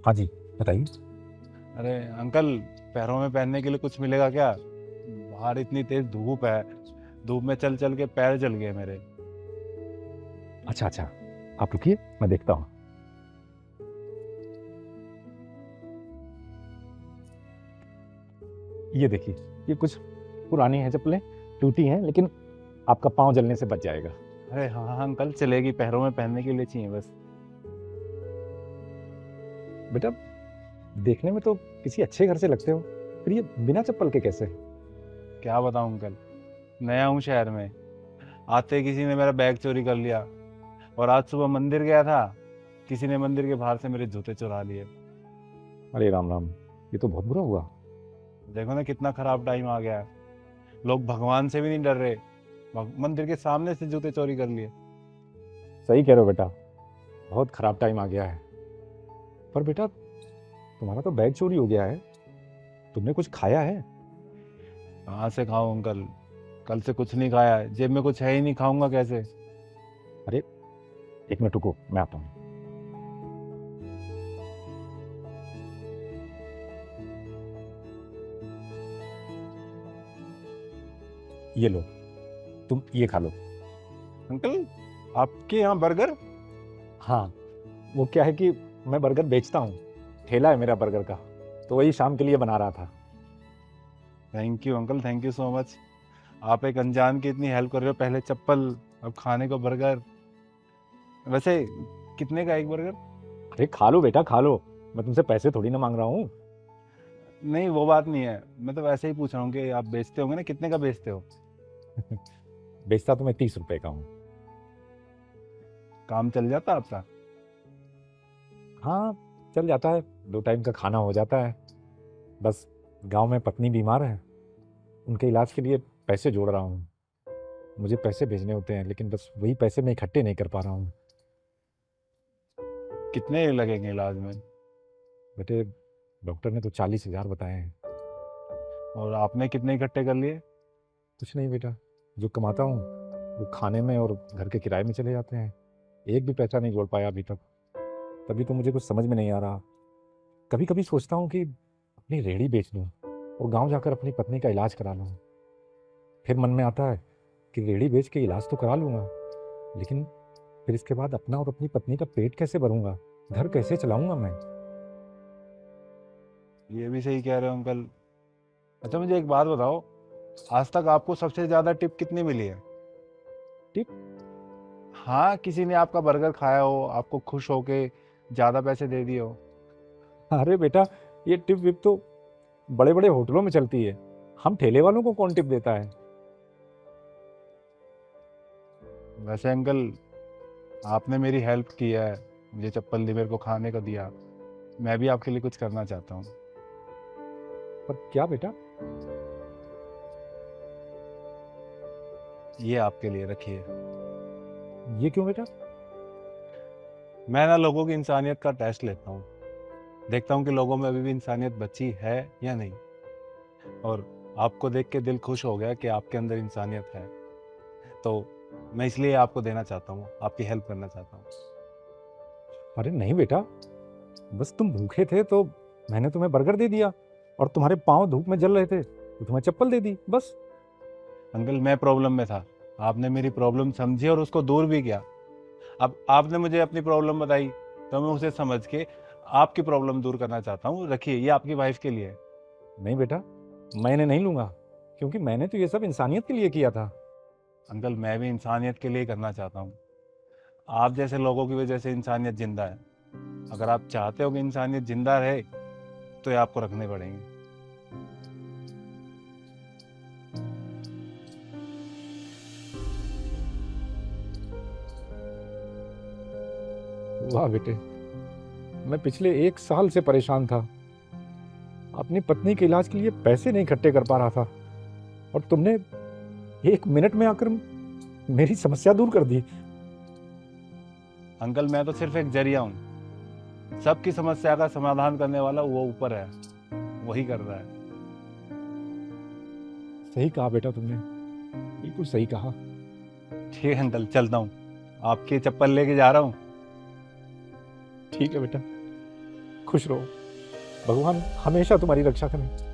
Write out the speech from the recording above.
हाँ जी, बताइए। अरे अंकल, पैरों में पहनने के लिए कुछ मिलेगा क्या? बाहर इतनी तेज धूप है। धूप में चल चल के पैर जल गए मेरे। अच्छा अच्छा, आप रुकिए, मैं देखता हूँ। ये देखिए, ये कुछ पुरानी हैं चप्पलें, टूटी हैं, लेकिन आपका पाँव जलने से बच जाएगा। अरे हाँ हाँ अंकल, चलेगी, पैरों में पहनने के लिए चाहिए बस। बेटा, देखने में तो किसी अच्छे घर से लगते हो, फिर ये बिना चप्पल के कैसे? क्या बताऊं अंकल, नया हूँ शहर में। आते ही किसी ने मेरा बैग चोरी कर लिया। और आज सुबह मंदिर गया था, किसी ने मंदिर के बाहर से मेरे जूते चुरा लिए। अरे राम राम, ये तो बहुत बुरा हुआ। देखो ना कितना खराब टाइम आ गया है। लोग भगवान से भी नहीं डर रहे, मंदिर के सामने से जूते चोरी कर लिए। सही कह रहे हो बेटा, बहुत खराब टाइम आ गया है। पर बेटा, तुम्हारा तो बैग चोरी हो गया है, तुमने कुछ खाया है? कहाँ से खाऊं अंकल, कल से कुछ नहीं खाया है, जेब में कुछ है ही नहीं, खाऊंगा कैसे? अरे, एक मिनट रुको, मैं आता हूँ। ये लो, तुम ये खा लो। अंकल, आपके यहाँ बर्गर? हाँ, वो क्या है कि मैं बर्गर बेचता हूँ, ठेला है मेरा बर्गर का, तो वही शाम के लिए बना रहा था। Thank you uncle, thank you so much. आप एक अनजान की इतनी हेल्प कर रहे हो, पहले चप्पल, अब खाने को बर्गर। वैसे कितने का एक बर्गर? अरे खा लो बेटा, खा लो, मैं तुमसे पैसे थोड़ी ना मांग रहा हूँ। नहीं वो बात नहीं है, मैं तो वैसे ही पूछ रहा हूँ कि आप बेचते होंगे ना, कितने का बेचते हो? बेचता तो मैं 30 रुपए का हूँ। काम चल जाता आपका? हाँ, चल जाता है, 2 टाइम का खाना हो जाता है। बस गांव में पत्नी बीमार है, उनके इलाज के लिए पैसे जोड़ रहा हूँ। मुझे पैसे भेजने होते हैं, लेकिन बस वही पैसे मैं इकट्ठे नहीं कर पा रहा हूँ। कितने लगेंगे इलाज में? बेटे, डॉक्टर ने तो 40 हजार बताए हैं। और आपने कितने इकट्ठे कर लिए? कुछ नहीं बेटा, जो कमाता हूँ वो खाने में और घर के किराए में चले जाते हैं। एक भी पैसा नहीं जोड़ पाया अभी तक। तभी तो मुझे कुछ समझ में नहीं आ रहा। कभी कभी सोचता हूँ कि अपनी रेहड़ी बेच लूँ और गांव जाकर अपनी पत्नी का इलाज करा लूँ। फिर मन में आता है कि रेहड़ी बेच के इलाज तो करा लूँगा, लेकिन फिर इसके बाद अपना और अपनी पत्नी का पेट कैसे भरूंगा, घर कैसे चलाऊंगा मैं? ये भी सही कह रहे हो अंकल। अच्छा मुझे एक बात बताओ, आज तक आपको सबसे ज्यादा टिप कितनी मिली है? टिप? हाँ, किसी ने आपका बर्गर खाया हो, आपको खुश होके ज्यादा पैसे दे दिए हो। अरे बेटा, ये टिप विप तो बड़े बड़े होटलों में चलती है, हम ठेले वालों को कौन टिप देता है? वैसे अंकल, आपने मेरी हेल्प की है, मुझे चप्पल दी, मेरे को खाने को दिया। मैं भी आपके लिए कुछ करना चाहता हूँ। पर क्या बेटा? ये आपके लिए रखिए। ये क्यों बेटा? मैं ना लोगों की इंसानियत का टेस्ट लेता हूँ, देखता हूँ कि लोगों में अभी भी इंसानियत बची है या नहीं। और आपको देख के दिल खुश हो गया कि आपके अंदर इंसानियत है, तो मैं इसलिए आपको देना चाहता हूँ, आपकी हेल्प करना चाहता हूँ। अरे नहीं बेटा, बस तुम भूखे थे तो मैंने तुम्हें बर्गर दे दिया, और तुम्हारे पाँव धूप में जल रहे थे तो तुम्हें चप्पल दे दी, बस। अंकल मैं प्रॉब्लम में था, आपने मेरी प्रॉब्लम समझी और उसको दूर भी किया। अब आपने मुझे अपनी प्रॉब्लम बताई, तो मैं उसे समझ के आपकी प्रॉब्लम दूर करना चाहता हूँ। रखिए, ये आपकी वाइफ के लिए है। नहीं बेटा, मैंने नहीं लूंगा, क्योंकि मैंने तो ये सब इंसानियत के लिए किया था। अंकल मैं भी इंसानियत के लिए करना चाहता हूँ। आप जैसे लोगों की वजह से इंसानियत जिंदा है। अगर आप चाहते हो कि इंसानियत जिंदा रहे, तो ये आपको रखने पड़ेंगे। वाह बेटे, मैं पिछले 1 साल से परेशान था, अपनी पत्नी के इलाज के लिए पैसे नहीं इकट्ठे कर पा रहा था, और तुमने 1 मिनट में आकर मेरी समस्या दूर कर दी। अंकल मैं तो सिर्फ एक जरिया हूँ, सबकी समस्या का समाधान करने वाला वो ऊपर है, वही कर रहा है। सही कहा बेटा तुमने, बिल्कुल सही कहा। ठीक है अंकल, चलता हूँ, आपकी चप्पल लेके जा रहा हूँ। ठीक है बेटा, खुश रहो। भगवान हमेशा तुम्हारी रक्षा करें।